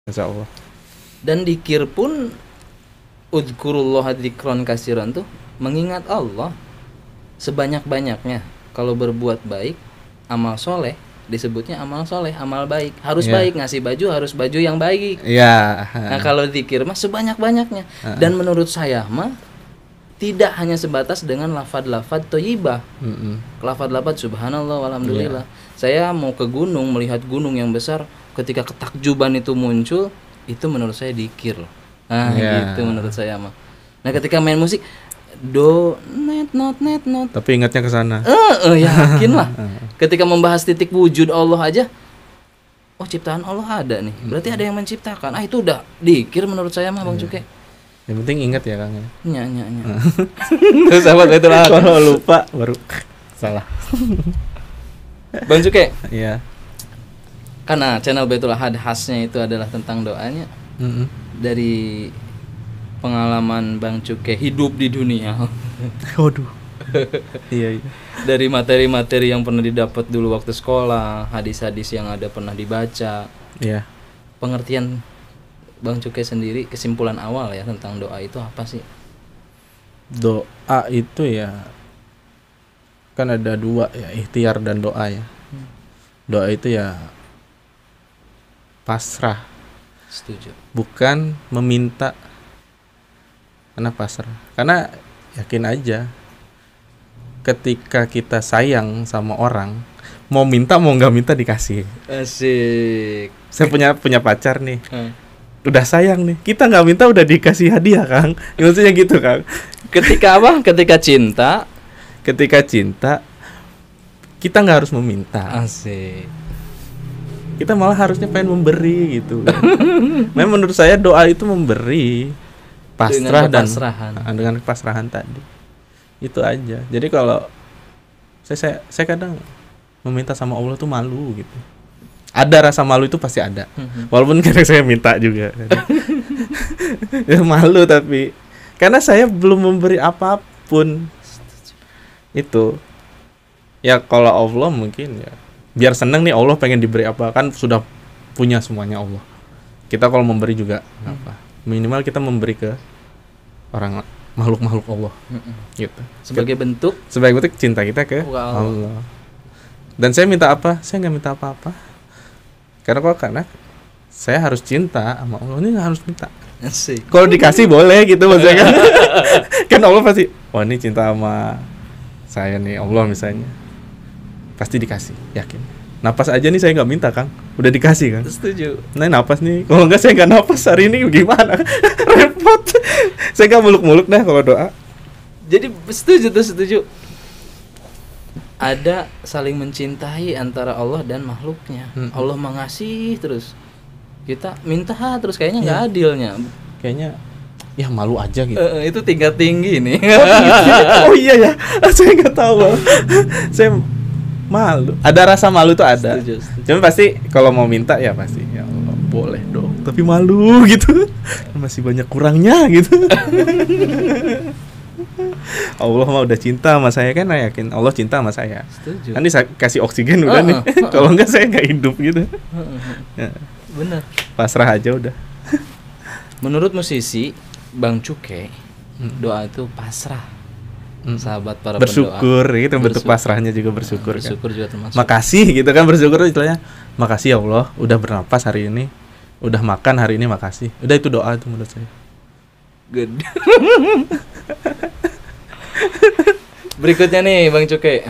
Insyaallah. Dan dikir pun udzurullaha dzikron katsiran tuh mengingat Allah sebanyak-banyaknya. Kalau berbuat baik, amal soleh disebutnya amal soleh, amal baik. Harus baik, ngasih baju harus baju yang baik. Iya. Nah kalau zikir mah sebanyak-banyaknya. Dan menurut saya mah tidak hanya sebatas dengan lafadz-lafadz thayyibah. Lafadz-lafadz subhanallah walhamdulillah. Saya mau ke gunung, melihat gunung yang besar, ketika ketakjuban itu muncul, itu menurut saya zikir. Nah gitu menurut saya mah. Nah ketika main musik do net not Tapi ingatnya ke sana. Yakin lah. Ketika membahas titik wujud Allah aja, oh ciptaan Allah ada nih. Berarti ada yang menciptakan. Itu udah zikir menurut saya mah Bang Cuke. Yang penting ingat ya Kang. Nya. Terus sahabat Baitullah. Kalau lupa baru salah. Bang Cuke. Iya. Karena channel Baitullah khasnya itu adalah tentang doanya. Dari pengalaman Bang Cuke hidup di dunia. Waduh. Iya. Dari materi-materi yang pernah didapat dulu waktu sekolah, hadis-hadis yang ada pernah dibaca. Iya. Pengertian Bang Cuke sendiri, kesimpulan awal ya tentang doa itu apa sih? Doa itu ya kan ada dua ya, ikhtiar dan doa ya. Doa itu ya pasrah. Setuju. Bukan meminta. Karena pasrah. Karena yakin aja ketika kita sayang sama orang, mau minta mau nggak minta dikasih. Asik. Saya punya pacar nih. Udah sayang nih, kita nggak minta udah dikasih hadiah Kang. Maksudnya gitu Kang. Ketika apa? Ketika cinta kita nggak harus meminta. Asik. Kita malah harusnya pengen memberi gitu. Memang menurut saya doa itu memberi, pasrah dengan kepasrahan tadi. Itu aja. Jadi kalau saya kadang meminta sama Allah tuh malu gitu. Ada rasa malu itu pasti ada. Walaupun kadang saya minta juga. Ya malu tapi karena saya belum memberi apapun. Itu. Ya kalau Allah mungkin ya biar seneng nih Allah pengen diberi apa, kan sudah punya semuanya Allah. Kita kalau memberi juga apa? Minimal kita memberi ke orang makhluk-makhluk Allah. Gitu. Sebagai bentuk cinta kita ke Allah. Dan saya minta apa? Saya nggak minta apa-apa. Karena saya harus cinta sama Allah, ini harus minta. Kalau dikasih boleh gitu maksudnya kan. Kan Allah pasti, wah ini cinta sama saya nih Allah misalnya, pasti dikasih, yakin. Napas aja nih saya nggak minta Kang, udah dikasih Kang. Setuju. Nah napas nih, kalau nggak saya nggak napas hari ini gimana? Repot. Saya nggak muluk-muluk dah kalau doa. Jadi setuju. Ada saling mencintai antara Allah dan makhluknya. Allah mengasihi terus, kita minta terus, kayaknya nggak adilnya. Kayaknya ya malu aja gitu. Itu tingkat tinggi nih. Oh iya ya, saya nggak tahu. Saya malu. Ada rasa malu tuh ada. Setuju. Cuma pasti kalau mau minta ya pasti ya Allah boleh dong. Tapi malu gitu. Masih banyak kurangnya gitu. Allah mah udah cinta sama saya kan, yakin Allah cinta sama saya. Setuju. Kan kasih oksigen udah nih. Kalau enggak saya nggak hidup gitu. Ya. Bener. Pasrah aja udah. Menurut musisi Bang Cuke, doa itu pasrah. Sahabat para bersyukur pendoa. Gitu, bentuk pasrahnya juga bersyukur kan. Bersyukur juga termasuk. Makasih gitu kan, bersyukur istilahnya. Makasih ya Allah udah bernapas hari ini, udah makan hari ini, makasih. Udah itu doa itu menurut saya. Good. Berikutnya nih Bang Cuke,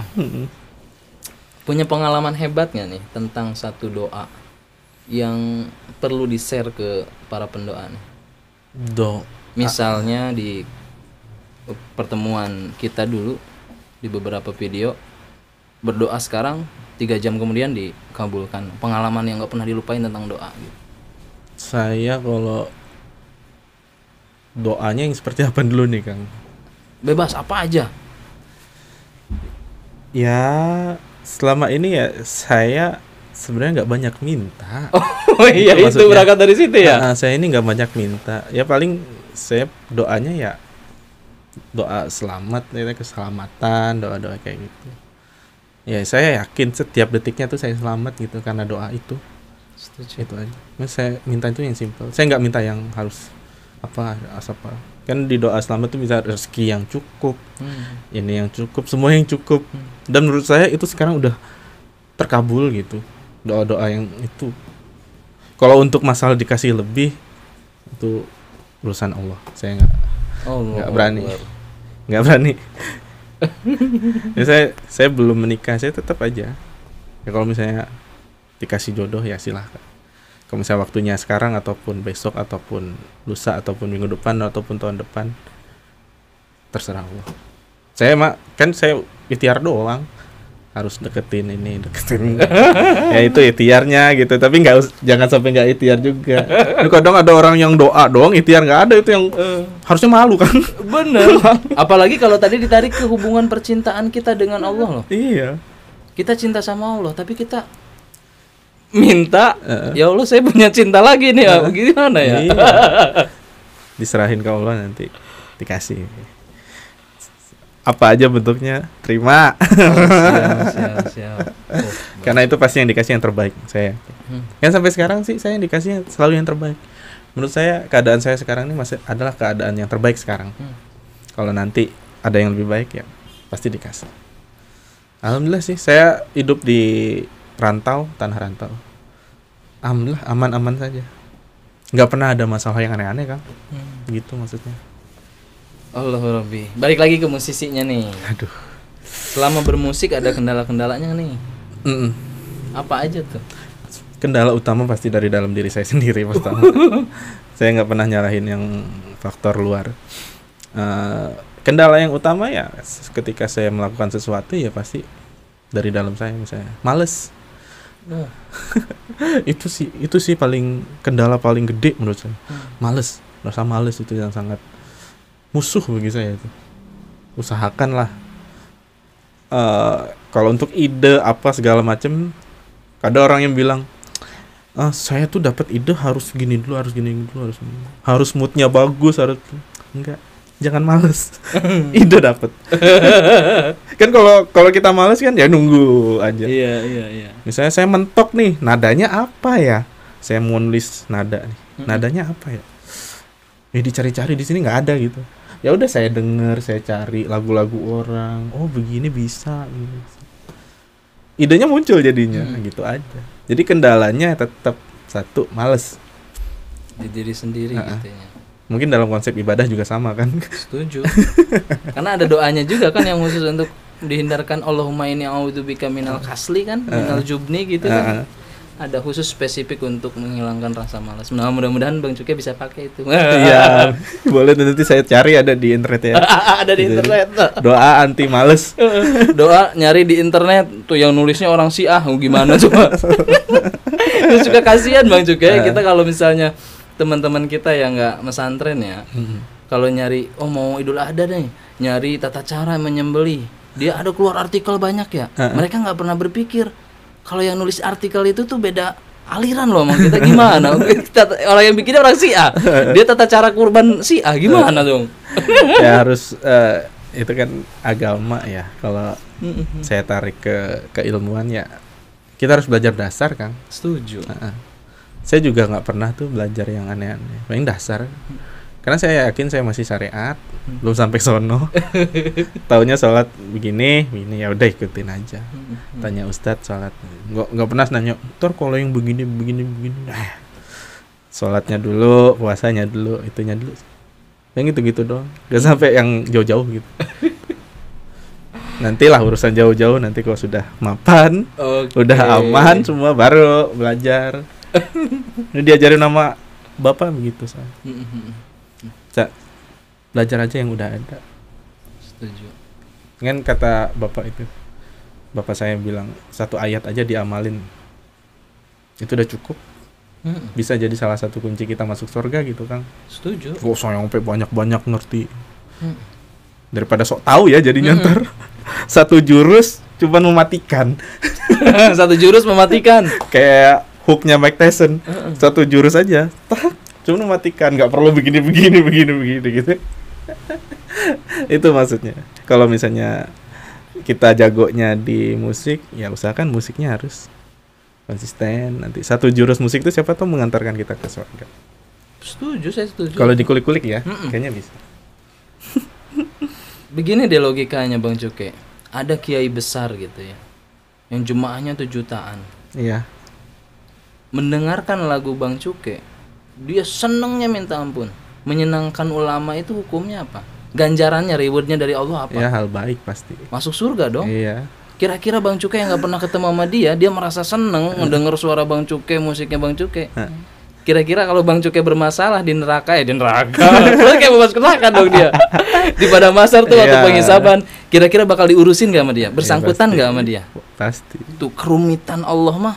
punya pengalaman hebat nggak nih tentang satu doa yang perlu di-share ke para pendoa nih? Misalnya di pertemuan kita dulu di beberapa video, berdoa sekarang 3 jam kemudian dikabulkan. Pengalaman yang nggak pernah dilupain tentang doa gitu. Saya kalau doanya yang seperti apa dulu nih Kang? Bebas apa aja. Ya selama ini ya saya sebenarnya nggak banyak minta. Oh iya, itu berangkat dari situ ya. Saya ini nggak banyak minta. Ya paling saya doanya ya doa selamat, ya, keselamatan, doa-doa kayak gitu. Ya saya yakin setiap detiknya tuh saya selamat gitu karena doa itu. Itu aja. Mas saya minta itu yang simple. Saya nggak minta yang harus apa. Kan di doa selamat itu bisa rezeki yang cukup, ini yang cukup, semua yang cukup. Dan menurut saya itu sekarang udah terkabul gitu. Doa-doa yang itu. Kalau untuk masalah dikasih lebih itu urusan Allah. Saya nggak berani. Nggak berani. Ya, saya belum menikah, saya tetap aja. Ya kalau misalnya dikasih jodoh ya silahkan. Kalau misalnya waktunya sekarang ataupun besok ataupun lusa ataupun minggu depan ataupun tahun depan, terserah Allah. Saya saya ikhtiar doang, harus deketin ini deketin ya itu ikhtiarnya gitu, tapi jangan sampai nggak ikhtiar juga. Kadang ada orang yang doa doang ikhtiar nggak ada, itu yang harusnya malu kan. Bener. Apalagi kalau tadi ditarik ke hubungan percintaan kita dengan Allah loh. Iya, kita cinta sama Allah tapi kita minta ya Allah saya punya cinta lagi nih, gimana ya? Iya. Diserahin ke Allah, nanti dikasih apa aja bentuknya, terima. Siap. Karena itu pasti yang dikasih yang terbaik saya. Kan sampai sekarang sih saya yang dikasih selalu yang terbaik. Menurut saya keadaan saya sekarang ini masih adalah keadaan yang terbaik sekarang. Kalau nanti ada yang lebih baik ya pasti dikasih. Alhamdulillah sih saya hidup di tanah rantau. Alhamdulillah aman-aman saja. Nggak pernah ada masalah yang aneh-aneh kan. Gitu maksudnya. Allah Rabbi. Balik lagi ke musisinya nih. Aduh. Selama bermusik ada kendala-kendalanya nih. Apa aja tuh? Kendala utama pasti dari dalam diri saya sendiri pertama. Saya nggak pernah nyalahin yang faktor luar. Kendala yang utama ya ketika saya melakukan sesuatu ya pasti dari dalam saya, misalnya males. Itu sih kendala paling gede menurut saya. Males, rasa males itu yang sangat musuh bagi saya itu. Usahakanlah kalau untuk ide apa segala macam, ada orang yang bilang saya tuh dapat ide harus gini dulu, harus moodnya bagus, enggak, jangan males. Ide dapat. Kan kalau kita males kan ya nunggu aja. Iya. Misalnya saya mentok nih, nadanya apa ya? Saya mau nulis nada nih. Nadanya apa ya? Ya dicari-cari di sini nggak ada gitu. Ya udah saya denger, saya cari lagu-lagu orang. Oh, begini bisa gitu. Idenya muncul jadinya, gitu aja. Jadi kendalanya tetap satu, males. Di diri sendiri gitu ya. Mungkin dalam konsep ibadah juga sama kan? Setuju. Karena ada doanya juga kan yang khusus untuk dihindarkan, Allahumma inni a'udzubika minal kasli kan, minal jubni gitu kan. Ada khusus spesifik untuk menghilangkan rasa malas. Nah, mudah-mudahan Bang Cukai bisa pakai itu. Iya, boleh nanti saya cari, ada di internet ya. Ada di internet. Doa anti males. Doa nyari di internet tuh yang nulisnya orang Syiah, gimana coba? Terus juga kasihan Bang Cukai, kita kalau misalnya teman-teman kita yang nggak mesantren ya, kalau nyari mau Idul Adha nih, nyari tata cara menyembelih, dia ada keluar artikel banyak ya. Mereka nggak pernah berpikir kalau yang nulis artikel itu tuh beda aliran loh sama kita, gimana? Orang yang bikinnya orang Syiah, dia tata cara kurban Syiah, gimana dong? Ya harus itu kan agama ya. Kalau saya tarik ke keilmuan ya, kita harus belajar dasar kan. Setuju. Saya juga nggak pernah tuh belajar yang aneh-aneh, paling dasar. Karena saya yakin saya masih syariat, belum sampai sono. Taunya sholat begini, ya udah ikutin aja. Tanya ustadz sholat, nggak pernah nanya. Ntar kalau yang begini. Sholatnya dulu, puasanya dulu, itunya dulu. Yang gitu doang. Gak sampai yang jauh-jauh gitu. Nantilah urusan jauh-jauh, nanti kalau sudah mapan, udah aman semua, baru belajar. Ini diajarin nama bapak begitu saya. Belajar aja yang udah ada. Setuju. Kan kata bapak saya bilang, satu ayat aja diamalin itu udah cukup. Bisa jadi salah satu kunci kita masuk surga gitu Kang. Setuju. Gak usah sampai banyak ngerti. Daripada sok tahu ya jadinya ntar satu jurus cuman mematikan. Satu jurus mematikan. Kayak hooknya Mike Tyson. Satu jurus aja cuma mematikan, nggak perlu begini gitu. Itu maksudnya. Kalau misalnya kita jagonya di musik, ya usahakan musiknya harus Konsisten. Nanti satu jurus musik itu siapa tahu mengantarkan kita ke surga. Setuju, saya setuju. Kalau dikulik-kulik ya, kayaknya bisa. Begini deh logikanya Bang Cuke. Ada kiai besar gitu ya, yang jemaahnya tuh jutaan. Iya. Mendengarkan lagu Bang Cuke, dia senengnya minta ampun. Menyenangkan ulama itu hukumnya apa? Ganjarannya, rewardnya dari Allah apa? Ya hal baik pasti. Masuk surga dong. Iya. Kira-kira Bang Cuke yang nggak pernah ketemu sama dia merasa seneng mendengar suara Bang Cuke, musiknya Bang Cuke. Kira-kira kalau Bang Cuke bermasalah di neraka, berarti kayak bebas neraka dong dia. Di pada masar tuh waktu penghisaban, kira-kira bakal diurusin gak sama dia? Bersangkutan gak sama dia? Pasti. Tuh kerumitan Allah mah.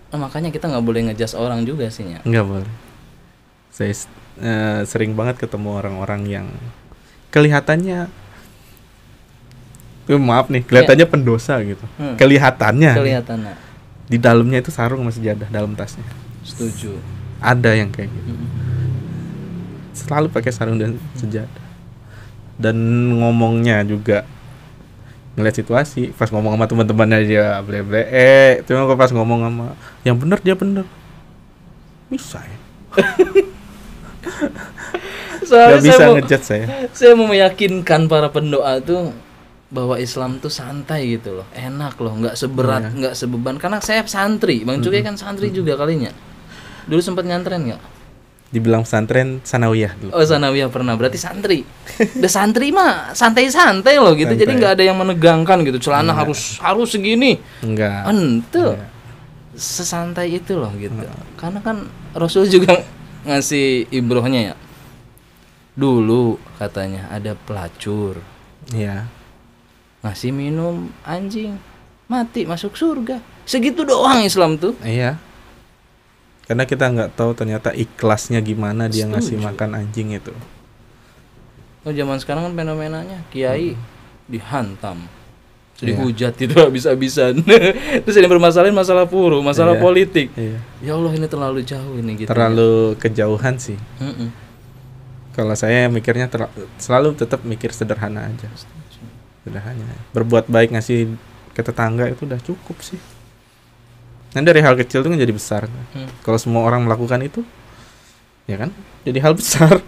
Nah, makanya kita nggak boleh ngejudge orang juga sih ya. Nggak boleh. Saya sering banget ketemu orang-orang yang kelihatannya, maaf nih, kelihatannya pendosa gitu. Kelihatannya. Di dalamnya itu sarung sama sejadah dalam tasnya. Setuju. Ada yang kayak gitu. Selalu pakai sarung dan sejadah. Dan ngomongnya juga ngeliat situasi. Pas ngomong sama teman-temannya dia ble-ble. Cuma pas ngomong sama yang benar dia benar. Bisa ya. Gak bisa ngejudge saya. Saya mau meyakinkan para pendoa tuh bahwa Islam tuh santai gitu loh, enak loh, nggak seberat, nggak sebeban. Karena saya santri, Bang Cuke kan santri juga kalinya. Dulu sempat nyantren nggak? Dibilang pesantren sanawiyah dulu. Oh sanawiyah pernah, berarti santri. Udah santri mah santai-santai loh gitu, santai. Jadi nggak ada yang menegangkan gitu. Celana harus segini. Enggak. Itu sesantai itu loh gitu. Karena kan Rasul juga ngasih ibrohnya ya. Dulu katanya ada pelacur. Iya. Ngasih minum anjing, mati masuk surga. Segitu doang Islam tuh. Iya. Karena kita nggak tahu ternyata ikhlasnya gimana dia ngasih makan anjing itu. Oh zaman sekarang kan fenomenanya kiai dihantam, dihujat itu habis-habisan. Terus ini bermasalahin masalah puru, masalah politik. Ya Allah ini terlalu jauh ini gitu. Terlalu kejauhan sih. Kalau saya mikirnya selalu tetap mikir sederhana aja. Sederhana. Berbuat baik ngasih ke tetangga itu udah cukup sih. Nah dari hal kecil itu kan jadi besar. Kalau semua orang melakukan itu, ya kan, jadi hal besar.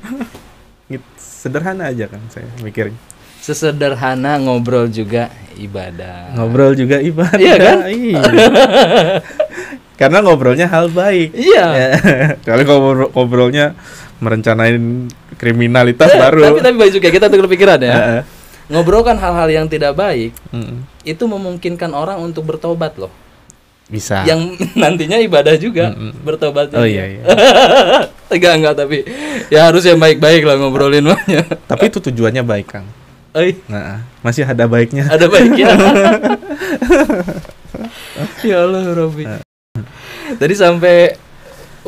Gitu. Sederhana aja kan saya mikirnya. Sesederhana ngobrol juga ibadah. Ngobrol juga ibadah. Iya kan? Iya. Karena ngobrolnya hal baik. Iya. Kalau ngobrolnya merencanain kriminalitas baru. Tapi baik juga kita tukar pikiran ya. Ngobrol kan hal-hal yang tidak baik. Itu memungkinkan orang untuk bertobat loh. Bisa. Yang nantinya ibadah juga bertobat. Oh iya. Enggak tapi ya harus yang baik-baik lah ngobrolin mahnya. Tapi itu tujuannya baik, Kang. Nah, masih ada baiknya. Ada baiknya. Ya Allah Rabbi. Tadi sampai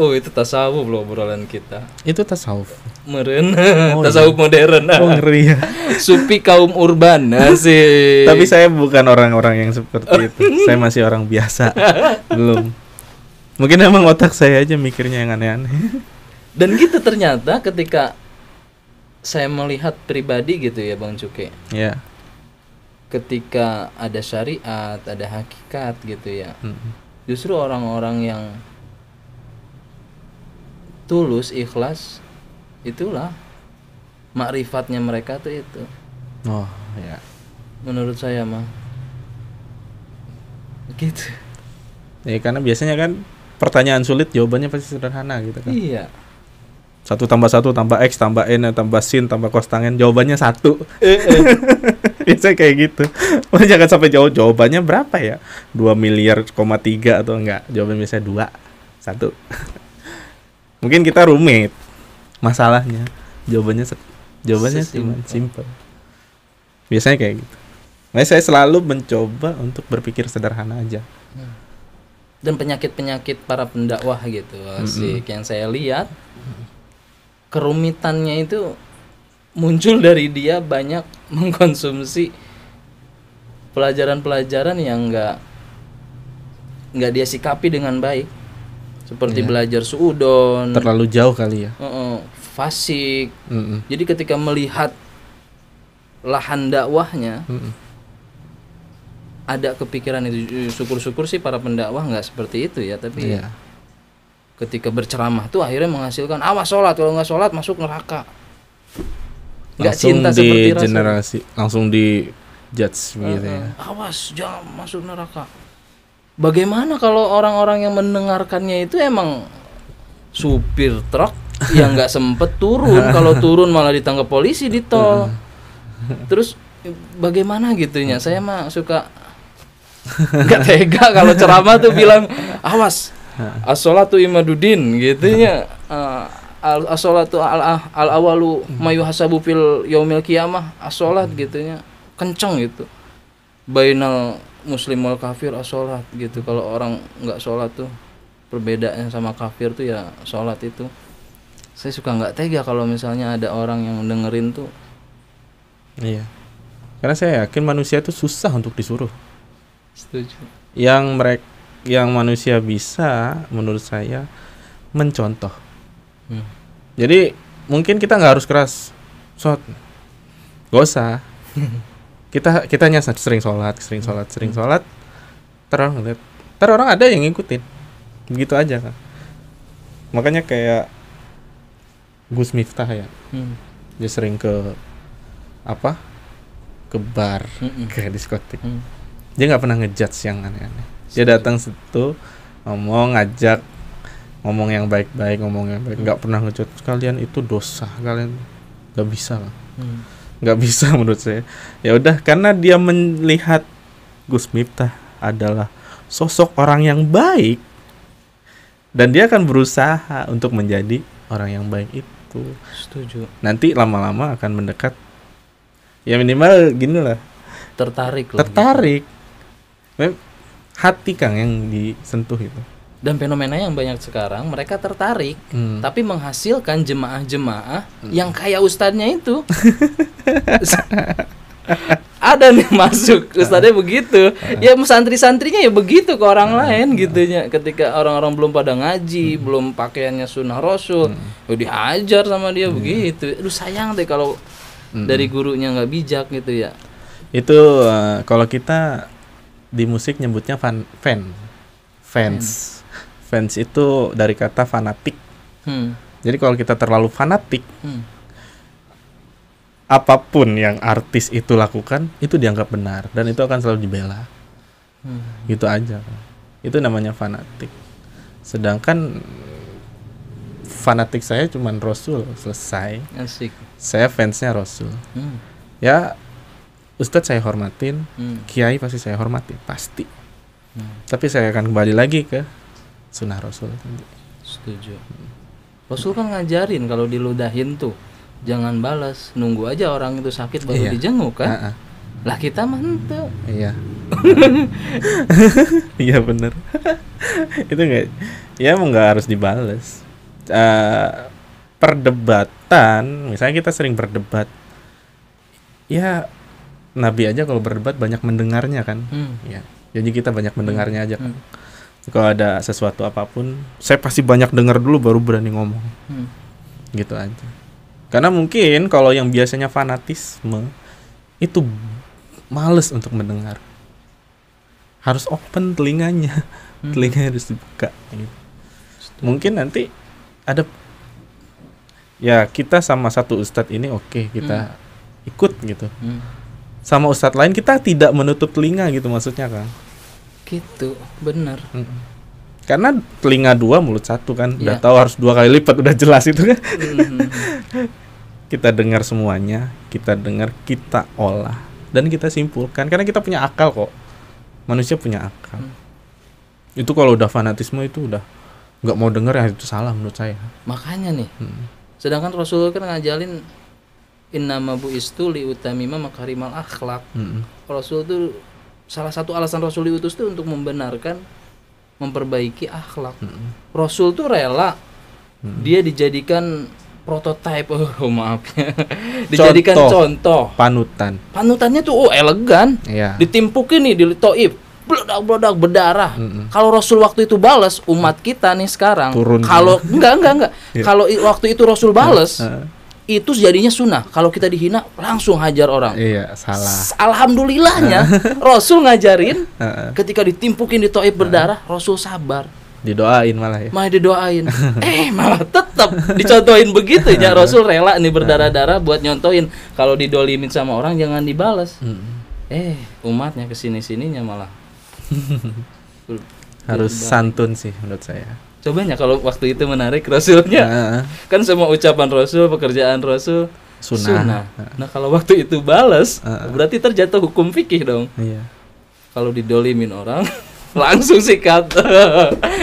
itu tasawuf loh obrolan kita. Itu tasawuf. Meren. Tasawuf modern. Ngeri ya. Supi kaum urban sih. Tapi saya bukan orang-orang yang seperti itu. Saya masih orang biasa. Belum. Mungkin emang otak saya aja mikirnya yang aneh-aneh. Dan gitu ternyata ketika saya melihat pribadi gitu ya Bang Cuke. Iya. Ketika ada syariat, ada hakikat gitu ya. Justru orang-orang yang tulus, ikhlas, itulah makrifatnya mereka tuh itu. Oh ya. Menurut saya mah gitu. Ya karena biasanya kan pertanyaan sulit jawabannya pasti sederhana gitu kan. Iya. 1 tambah 1 tambah X tambah N tambah sin tambah cos tangen jawabannya 1. Biasanya kayak gitu. Jangan sampai jauh jawabannya berapa ya? 2 miliar, 3 atau enggak? Jawabannya biasanya 2, 1. Mungkin kita rumit masalahnya. Jawabannya simple. Biasanya kayak gitu. Makanya saya selalu mencoba untuk berpikir sederhana aja. Dan penyakit-penyakit para pendakwah gitu sih yang saya lihat kerumitannya itu muncul dari dia banyak mengkonsumsi pelajaran-pelajaran yang enggak dia sikapi dengan baik. Seperti belajar suudon. Terlalu jauh kali ya. Fasik. Jadi ketika melihat lahan dakwahnya ada kepikiran itu. Syukur-syukur sih para pendakwah nggak seperti itu ya, tapi ketika berceramah tuh akhirnya menghasilkan awas sholat, kalau nggak sholat masuk neraka. Nggak cinta seperti Rasul. Generasi langsung di judge gitu ya. Awas jangan masuk neraka. Bagaimana kalau orang-orang yang mendengarkannya itu emang supir truk yang nggak sempet turun, kalau turun malah ditangkap polisi di tol. Terus bagaimana gitunya? Saya mah suka nggak tega kalau ceramah tuh bilang awas as-sholatu imaduddin gitunya. As-sholatu al-awalu mayu hasabu fil yaumil qiyamah, as-sholat gitunya kenceng gitu. Bainal muslim wal kafir as-sholat gitu. Kalau orang nggak sholat tuh perbedaannya sama kafir tuh ya sholat itu. Saya suka nggak tega kalau misalnya ada orang yang dengerin tuh. Iya. Karena saya yakin manusia itu susah untuk disuruh. Setuju. Yang manusia bisa menurut saya mencontoh. Jadi mungkin kita nggak harus keras sholat, gak usah. kita hanya sering sholat, terus orang ada yang ngikutin, begitu aja kan. Makanya kayak Gus Miftah ya, dia sering ke bar, ke diskotik. Dia nggak pernah ngejudge yang aneh-aneh. Dia datang situ ngomong yang baik-baik, nggak pernah ngejudge kalian itu dosa, kalian nggak bisa lah, nggak bisa menurut saya. Ya udah, karena dia melihat Gus Miftah adalah sosok orang yang baik dan dia akan berusaha untuk menjadi orang yang baik itu. Setuju. Nanti lama-lama akan mendekat, ya minimal gini lah, tertarik. Hati Kang yang disentuh itu. Dan fenomena yang banyak sekarang, mereka tertarik, tapi menghasilkan jemaah-jemaah yang kayak ustadznya itu. Ada nih masuk ustadznya begitu, ya santri-santrinya ya begitu ke orang lain gitunya. Ketika orang-orang belum pada ngaji, belum pakaiannya sunnah Rasul, ya dihajar sama dia begitu. Aduh sayang deh kalau dari gurunya nggak bijak gitu ya. Itu kalau kita di musik nyebutnya fans. Fans itu dari kata fanatik. Jadi kalau kita terlalu fanatik, apapun yang artis itu lakukan itu dianggap benar dan itu akan selalu dibela. Gitu aja. Itu namanya fanatik. Sedangkan fanatik saya cuman Rasul, selesai. Asik. Saya fansnya Rasul. Ya Ustadz saya hormatin, Kiai pasti saya hormatin, pasti. Tapi saya akan kembali lagi ke sunnah Rasul. Setuju. Rasul kan ngajarin kalau diludahin tuh jangan balas, nunggu aja orang itu sakit baru dijenguk kan. Lah kita mah henteu. Iya. Iya bener. Itu enggak, ya emang nggak harus dibalas. Perdebatan, misalnya kita sering berdebat, ya Nabi aja kalau berdebat banyak mendengarnya kan. Ya, jadi kita banyak mendengarnya aja kan. Kalau ada sesuatu apapun, saya pasti banyak dengar dulu baru berani ngomong. Gitu aja. Karena mungkin kalau yang biasanya fanatisme itu males untuk mendengar. Harus open telinganya. Telinganya harus dibuka gitu. Mungkin nanti ada, ya kita sama satu ustadz ini oke, kita ikut gitu. Sama ustadz lain kita tidak menutup telinga gitu maksudnya kan. Gitu, benar. Karena telinga dua, mulut satu kan. Udah tahu harus 2 kali lipat, udah jelas itu kan. Kita dengar semuanya, kita dengar, kita olah dan kita simpulkan. Karena kita punya akal kok. Manusia punya akal. Itu kalau udah fanatisme itu udah nggak mau denger ya itu salah menurut saya. Makanya nih. Sedangkan Rasul kan ngajalin innama bu'istu liutamima makarimal akhlak. Rasul tuh salah satu alasan Rasul diutus itu untuk membenarkan, memperbaiki akhlak. Rasul tuh rela dia dijadikan prototipe, maaf ya. Dijadikan contoh. Panutannya tuh elegan. Ditimpukin nih di Thaif, bledak berdarah. Kalau Rasul waktu itu balas, umat kita nih sekarang kalau enggak. Kalau waktu itu Rasul balas, itu jadinya sunnah. Kalau kita dihina langsung hajar orang. Iya, salah. Alhamdulillahnya Rasul ngajarin ketika ditimpukin di Thaif berdarah, Rasul sabar. Didoain malah ya. Malah didoain. Malah tetap dicontohin begitu ya. Rasul rela nih berdarah-darah buat nyontohin. Kalau didolimin sama orang jangan dibalas. Umatnya kesini-sininya malah harus santun sih menurut saya. Cobanya kalau waktu itu menarik Rasulnya, kan semua ucapan Rasul, pekerjaan Rasul sunnah. Nah kalau waktu itu balas, berarti terjatuh hukum fikih dong. Iya. Kalau didolimin orang, langsung sikat.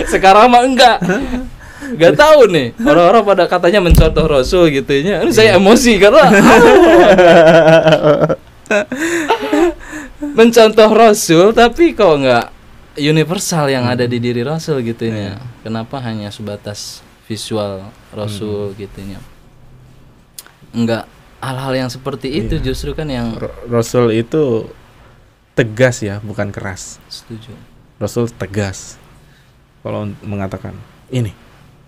Sekarang mah enggak. Gak tahu nih, orang-orang pada katanya mencontoh Rasul gitu ya. Saya emosi karena mencontoh Rasul, tapi kok enggak universal yang ada di diri Rasul gitu ya. Kenapa hanya sebatas visual Rasul gitu ya. Enggak hal-hal yang seperti itu justru kan yang Rasul itu tegas ya, bukan keras. Setuju. Rasul tegas. Kalau mengatakan ini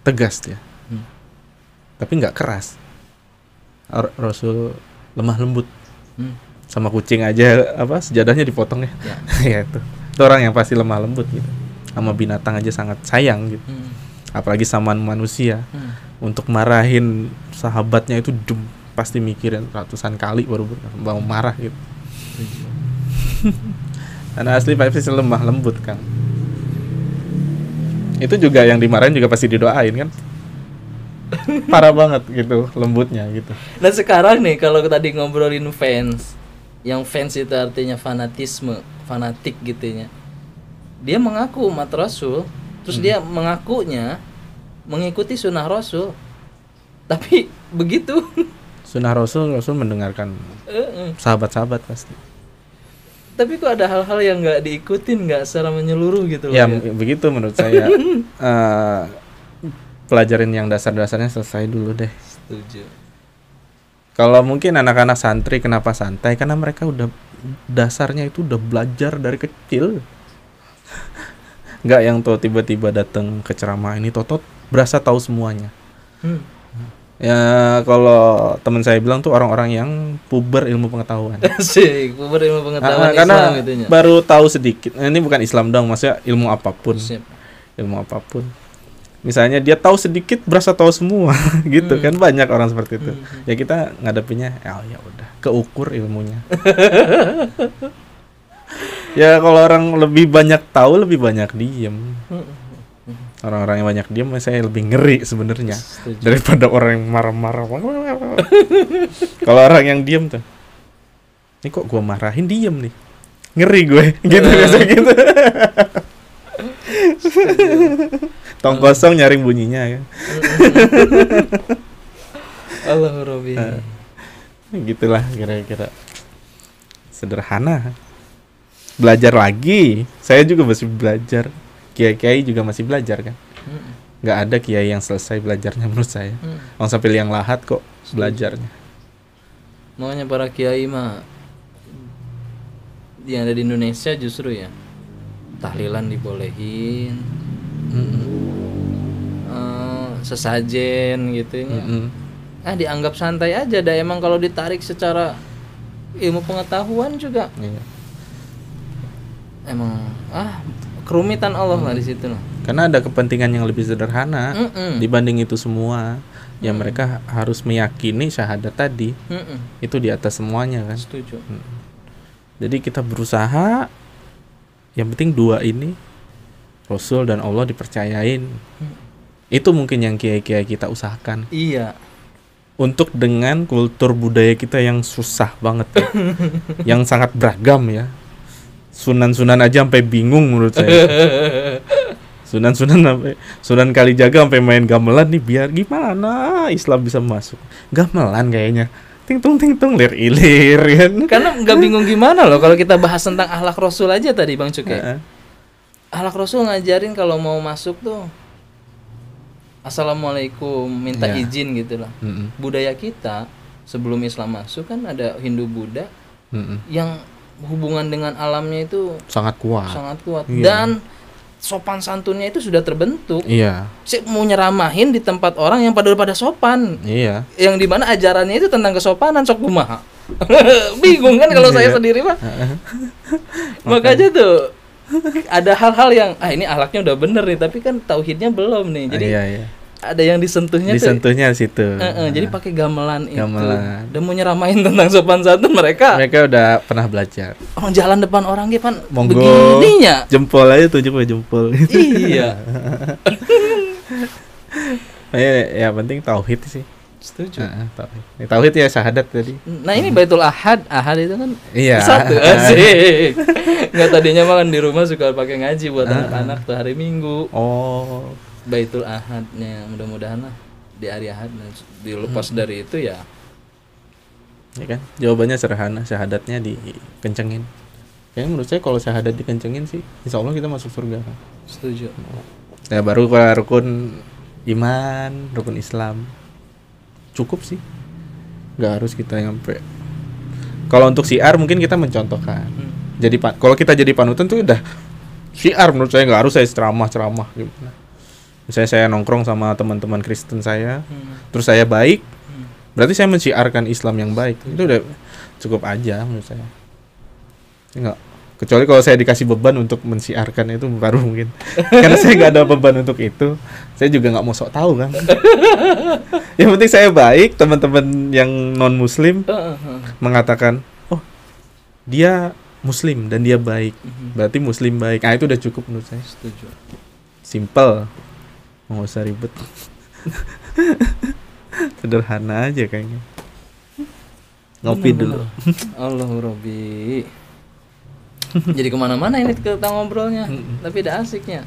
tegas dia. Tapi enggak keras. Rasul lemah lembut. Sama kucing aja sejadahnya dipotong ya. Ya itu orang yang pasti lemah lembut gitu. Sama binatang aja sangat sayang gitu. Apalagi sama manusia. Untuk marahin sahabatnya itu pasti mikirin ratusan kali baru mau marah gitu. Karena asli pasti lemah lembut kan. Itu juga yang dimarahin juga pasti didoain kan. Parah banget gitu lembutnya gitu. Nah sekarang nih kalau tadi ngobrolin fans, yang fans itu artinya fanatik gitu ya. Dia mengaku umat Rasul, terus dia mengakunya mengikuti sunnah Rasul. Tapi begitu sunnah Rasul mendengarkan sahabat-sahabat pasti. Tapi kok ada hal-hal yang nggak diikutin, nggak secara menyeluruh gitu loh. Ya begitu menurut saya. Pelajarin yang dasar-dasarnya selesai dulu deh. Setuju. Kalau mungkin anak-anak santri kenapa santai? Karena mereka udah dasarnya itu udah belajar dari kecil. Nggak yang tuh tiba-tiba datang ke ceramah ini totot berasa tahu semuanya. Ya kalau teman saya bilang tuh orang-orang yang puber ilmu pengetahuan. Sih, puber ilmu pengetahuan karena Islam gitunya. Baru tahu sedikit. Ini bukan Islam dong, maksudnya ilmu apapun. Ilmu apapun. Misalnya dia tahu sedikit berasa tahu semua gitu kan, banyak orang seperti itu. Ya kita ngadepinnya ya udah keukur ilmunya. Ya kalau orang lebih banyak tahu lebih banyak diem. Orang-orang yang banyak diem saya lebih ngeri sebenarnya daripada orang yang marah-marah. Kalau orang yang diem tuh, ini kok gua marahin diem nih, ngeri gue gitu biasa gitu. Tong kosong nyaring bunyinya ya. Allahu Rabbi. Gitulah kira-kira. Sederhana. Belajar lagi. Saya juga masih belajar. Kiai-kiai juga masih belajar kan. Gak ada kiai yang selesai belajarnya menurut saya. Orang sampai liang lahat kok belajarnya. Maunya para kiai mah yang ada di Indonesia justru ya tahlilan dibolehin. Sesajen gitu ya. Dianggap santai aja dah. Emang kalau ditarik secara ilmu pengetahuan juga emang kerumitan Allah lah di situ loh. Karena ada kepentingan yang lebih sederhana dibanding itu semua. Ya mereka harus meyakini syahadat tadi itu di atas semuanya kan. Setuju. Jadi kita berusaha, yang penting dua ini, Rasul dan Allah dipercayain. Itu mungkin yang kiai-kiai kita usahakan. Iya. Untuk dengan kultur budaya kita yang susah banget ya. Yang sangat beragam ya. Sunan-sunan aja sampai bingung menurut saya. Sunan Kalijaga sampai main gamelan nih biar gimana Islam bisa masuk. Gamelan kayaknya. Ting-tung lir-ilir kan. Karena nggak bingung gimana loh kalau kita bahas tentang akhlak Rasul aja tadi Bang Cuke. Akhlak Rasul ngajarin kalau mau masuk tuh Assalamualaikum, minta izin gitu lah. Budaya kita sebelum Islam masuk kan ada Hindu Buddha yang hubungan dengan alamnya itu sangat kuat. Dan sopan santunnya itu sudah terbentuk. Iya. Saya mau nyeramahin di tempat orang yang pada sopan. Iya. Yang dimana ajarannya itu tentang kesopanan, sok kumaha. Bingung kan kalau saya sendiri mah. Makanya tuh ada hal-hal yang ini akhlaknya udah bener nih, tapi kan tauhidnya belum nih. Jadi iya. ada yang disentuhnya situ. Jadi pakai gamelan itu. Dan mau nyeramahin tentang sopan santun mereka udah pernah belajar. Orang jalan depan orang gitu kan begininya. Jempol aja tuh jempol. Iya. Ya penting tauhid sih. Setuju. Tauhid ya syahadat tadi. Nah ini Baitul Ahad itu kan iya. Satu asik. Nggak, tadinya mah kan di rumah suka pakai ngaji buat anak-anak tuh hari Minggu. Oh. Baitul Ahadnya mudah-mudahan lah di hari Ahad dilepas dari itu ya kan jawabannya sederhana, syahadatnya dikencengin. Kayaknya menurut saya kalau syahadat dikencengin sih insya Allah kita masuk surga. Setuju. Ya baru rukun iman, rukun Islam cukup sih, nggak harus kita nyampe. Kalau untuk syiar mungkin kita mencontohkan. Jadi kalau kita jadi panutan tuh udah syiar, menurut saya nggak harus saya ceramah gitu. Misalnya saya nongkrong sama teman-teman Kristen saya, terus saya baik, berarti saya mensiarkan Islam yang baik. Itu udah cukup aja menurut saya. Enggak, kecuali kalau saya dikasih beban untuk mensiarkan itu baru mungkin. Karena saya nggak ada beban untuk itu, saya juga nggak mau sok tahu kan. Yang penting saya baik, teman-teman yang non Muslim mengatakan, oh dia Muslim dan dia baik, berarti Muslim baik. Itu udah cukup menurut saya. Setuju. Simple. Nggak usah ribet. Sederhana aja kayaknya. Ngopi dulu. Allahu Robbi. Jadi kemana-mana ini kita ngobrolnya, tapi udah asiknya.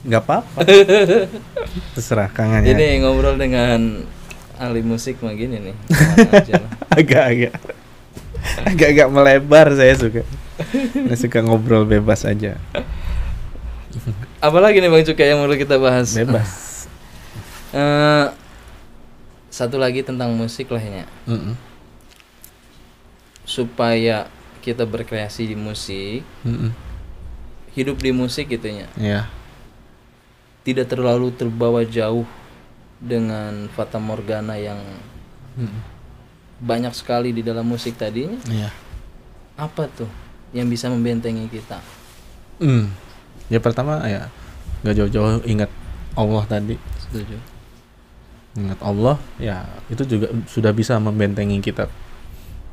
Nggak apa-apa. Terserah kangennya. Ini ngobrol dengan ahli musik mah gini nih. Agak melebar, saya suka. Saya suka ngobrol bebas aja. Apalagi nih Bang Cukai yang perlu kita bahas? Bebas. Satu lagi tentang musik lah ya. Supaya kita berkreasi di musik, hidup di musik gitu ya. Iya. Tidak terlalu terbawa jauh dengan fata morgana yang banyak sekali di dalam musik tadinya. Iya. Apa tuh yang bisa membentengi kita? Ya pertama ya nggak jauh-jauh ingat Allah tadi. Setuju. Ingat Allah ya itu juga sudah bisa membentengi kita.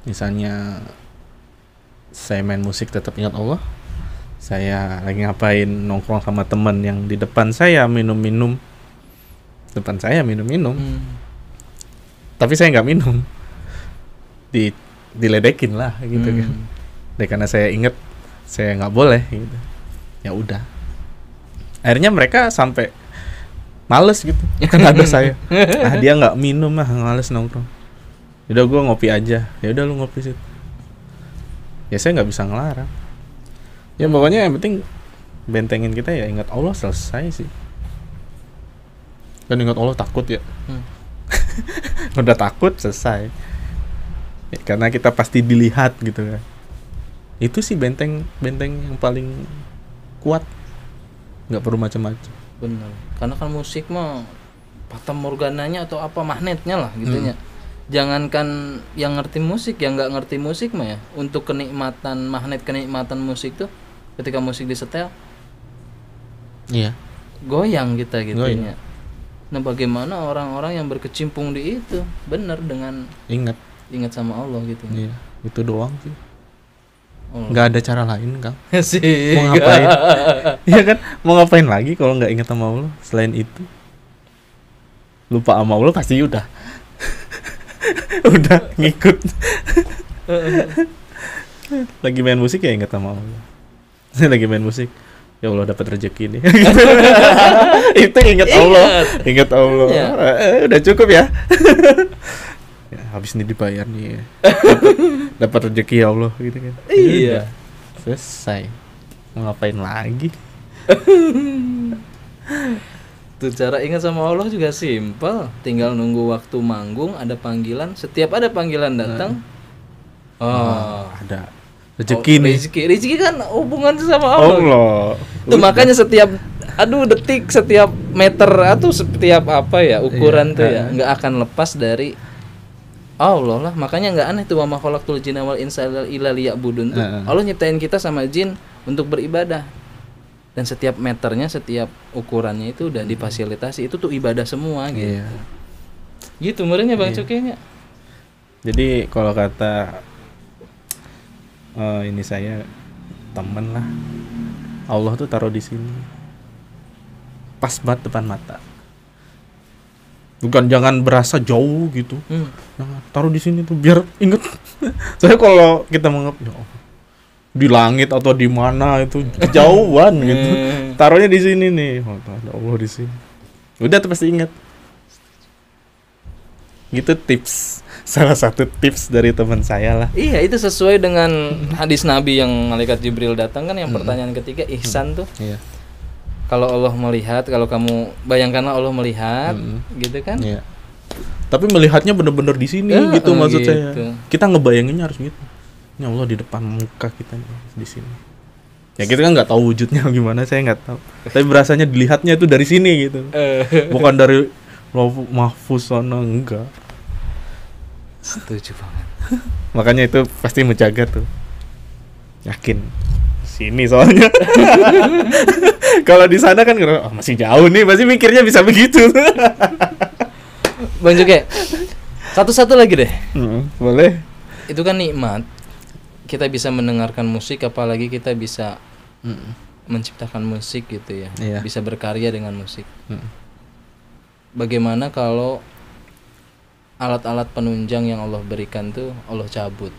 Misalnya saya main musik tetap ingat Allah, saya lagi ngapain nongkrong sama teman yang di depan saya minum-minum, tapi saya nggak minum, diledekin lah gitu kan. Dan karena saya ingat saya nggak boleh gitu, ya udah akhirnya mereka sampai males gitu karena ada saya. Dia nggak minum males nongkrong, udah gue ngopi aja, ya udah lu ngopi situ. Ya saya nggak bisa ngelarang. Ya pokoknya yang penting bentengin kita ya ingat Allah, selesai sih. Kan ingat Allah takut ya. Udah takut selesai. Ya, karena kita pasti dilihat gitu kan. Itu sih benteng yang paling kuat. Nggak perlu macam-macam. Benar. Karena kan musik mah fata morgananya atau apa magnetnya lah gitunya. Jangankan yang ngerti musik, yang nggak ngerti musik mah ya, untuk kenikmatan musik tuh ketika musik disetel, iya, goyang kita gitunya. Nah bagaimana orang-orang yang berkecimpung di itu benar dengan ingat sama Allah gitu. Iya, itu doang sih. Nggak ada cara lain Kang. Sih. Mau ngapain? Iya kan, mau ngapain lagi kalau nggak ingat sama Allah selain itu? Lupa sama Allah pasti udah ngikut. Lagi main musik ya ingat sama Allah. Lagi main musik, ya Allah dapat rezeki nih. Itu ingat Allah. Ya. Udah cukup ya. Ya habis ini dibayar nih. Dapat rezeki ya Allah gitu kan. Iya. Selesai. Mau ngapain lagi? Tuh cara ingat sama Allah juga simpel, tinggal nunggu waktu manggung, ada panggilan, setiap ada panggilan datang, ada rezeki nih. Rezeki kan hubungan sama Allah. Allah. Tuh makanya setiap aduh detik, setiap meter atau setiap apa ya ukuran tuh ya nggak akan lepas dari Allah lah. Makanya nggak aneh tuh wa ma khalaqtul jinna wal insa illa liya'budun tuh. Allah nyiptain kita sama jin untuk beribadah. Dan setiap meternya, setiap ukurannya itu udah difasilitasi. Itu tuh ibadah semua gitu. Gitu merenya Bang Cukenya. Jadi kalau kata ini saya temen lah, Allah tuh taruh di sini. Pas banget depan mata. Bukan jangan berasa jauh gitu. Jangan taruh di sini tuh biar inget. Saya kalau kita menganggap di langit atau di mana itu kejauhan gitu. Taruhnya di sini nih. Oh, ada Allah di sini. Udah tuh pasti ingat. Gitu tips. Salah satu tips dari teman saya lah. Iya, itu sesuai dengan hadis Nabi yang malaikat Jibril datang kan, yang pertanyaan ketiga ihsan tuh. Iya. Kalau Allah melihat, kalau kamu bayangkanlah Allah melihat, gitu kan? Iya. Tapi melihatnya benar-benar di sini gitu maksud gitu. Saya. Kita ngebayanginnya harus gitu. Ya Allah di depan muka kita nih, di sini. Ya kita kan nggak tahu wujudnya gimana, saya nggak tahu. Tapi berasanya dilihatnya itu dari sini gitu. Bukan dari mahfuz sana, enggak. Setuju banget. Makanya itu pasti menjaga tuh. Yakin. Sini soalnya. Kalau di sana kan masih jauh nih, pasti mikirnya bisa begitu. Bang Juke, satu-satu lagi deh. Boleh. Itu kan nikmat. Kita bisa mendengarkan musik, apalagi kita bisa menciptakan musik gitu ya. Iya. Bisa berkarya dengan musik. Bagaimana kalau alat-alat penunjang yang Allah berikan tuh Allah cabut?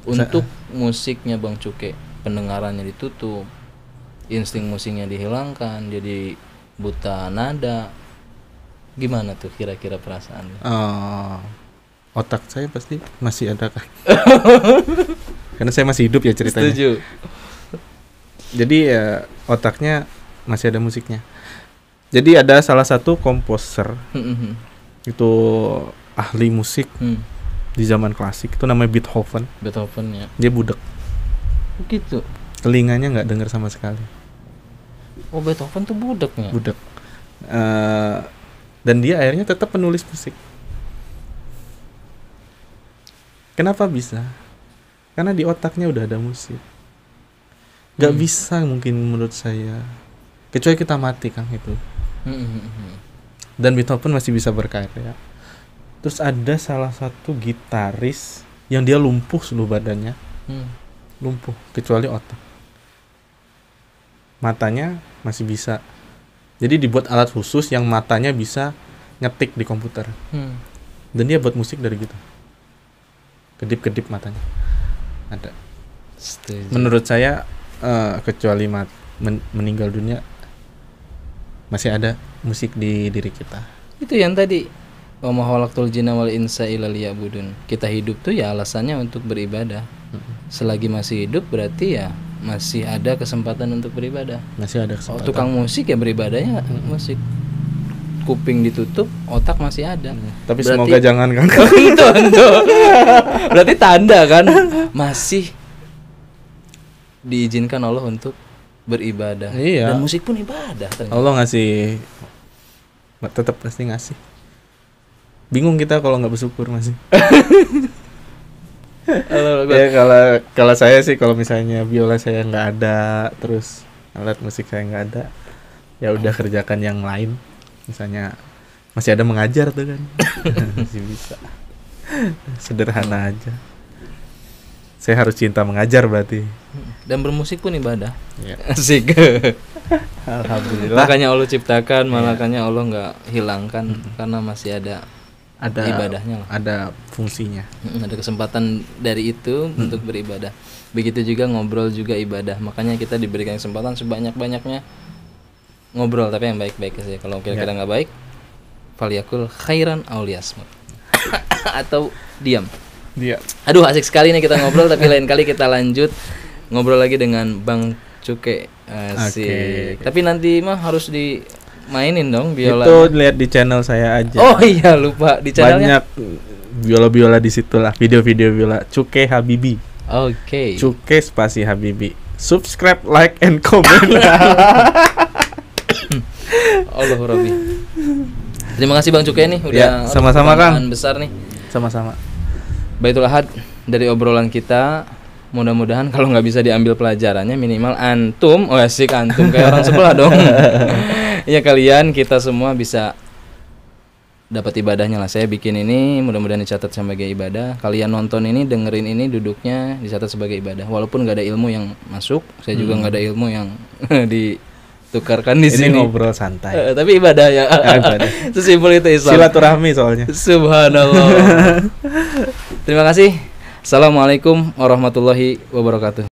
Untuk musiknya Bang Cuke, pendengarannya ditutup, insting musiknya dihilangkan, jadi buta nada. Gimana tuh kira-kira perasaannya? Otak saya pasti masih ada kan. Karena saya masih hidup ya ceritanya. Setuju. Jadi ya otaknya masih ada musiknya. Jadi ada salah satu komposer itu ahli musik di zaman klasik, itu namanya Beethoven. Beethoven ya. Dia budak. Begitu. Telinganya nggak dengar sama sekali. Oh, Beethoven tuh budaknya. Budak. Dan dia akhirnya tetap penulis musik. Kenapa bisa? Karena di otaknya udah ada musik. Gak bisa mungkin menurut saya, kecuali kita mati Kang itu. Dan Beethoven masih bisa berkarya. Terus ada salah satu gitaris yang dia lumpuh seluruh badannya. Lumpuh kecuali otak. Matanya masih bisa. Jadi dibuat alat khusus yang matanya bisa ngetik di komputer. Dan dia buat musik dari gitu. Kedip-kedip matanya ada. Menurut saya kecuali meninggal dunia masih ada musik di diri kita. Itu yang tadi wa ma khalaqtul jinna wal insa illa liya'budun. Kita hidup tuh ya alasannya untuk beribadah. Selagi masih hidup berarti ya masih ada kesempatan untuk beribadah. Masih ada kesempatan. Tukang musik ya beribadahnya musik. Kuping ditutup, otak masih ada. Tapi berarti, semoga jangan kan. Berarti tanda kan masih diizinkan Allah untuk beribadah. Iya. Dan musik pun ibadah ternyata. Allah ngasih, tetap pasti ngasih. Bingung kita kalau nggak bersyukur masih. Ya kalau saya sih, kalau misalnya biola saya nggak ada, terus alat musik saya nggak ada, ya udah kerjakan yang lain. Misalnya masih ada mengajar tuh kan. Masih bisa. Sederhana aja. Saya harus cinta mengajar berarti. Dan bermusik pun ibadah. Ya. Asik. Alhamdulillah. Makanya Allah ciptakan, makanya Allah nggak hilangkan karena masih ada ibadahnya lah. Ada fungsinya. Ada kesempatan dari itu untuk beribadah. Begitu juga ngobrol juga ibadah. Makanya kita diberikan kesempatan sebanyak-banyaknya ngobrol, tapi yang baik-baik sih. Kalau kira-kira nggak baik, falyakul khairan aw liyasmut. Atau diam. Aduh, asik sekali nih kita ngobrol, tapi lain kali kita lanjut ngobrol lagi dengan Bang Cuke. Asik. Okay. Tapi nanti mah harus dimainin dong biola. Itu lihat di channel saya aja. Oh iya, lupa di channelnya. Banyak biola-biola di situ lah, video-video biola Cuke Habibi. Oke. Cuke spasi Habibi. Subscribe, like, and comment. Allah Rabbi. Terima kasih Bang Cukai nih udah Ya, sama-sama Kang. Besar nih. Sama-sama. Baitul Ahad, dari obrolan kita mudah-mudahan kalau nggak bisa diambil pelajarannya minimal antum, oh asik antum kayak orang sebelah dong. Ya kalian kita semua bisa dapat ibadahnya lah. Saya bikin ini mudah-mudahan dicatat sebagai ibadah. Kalian nonton ini, dengerin ini, duduknya dicatat sebagai ibadah. Walaupun nggak ada ilmu yang masuk, saya juga nggak ada ilmu yang ditukarkan di sini. Ini ngobrol santai. Tapi ibadah ya. Ibadah. Sesimpel itu Islam. Silaturahmi soalnya. Subhanallah. Terima kasih. Assalamualaikum warahmatullahi wabarakatuh.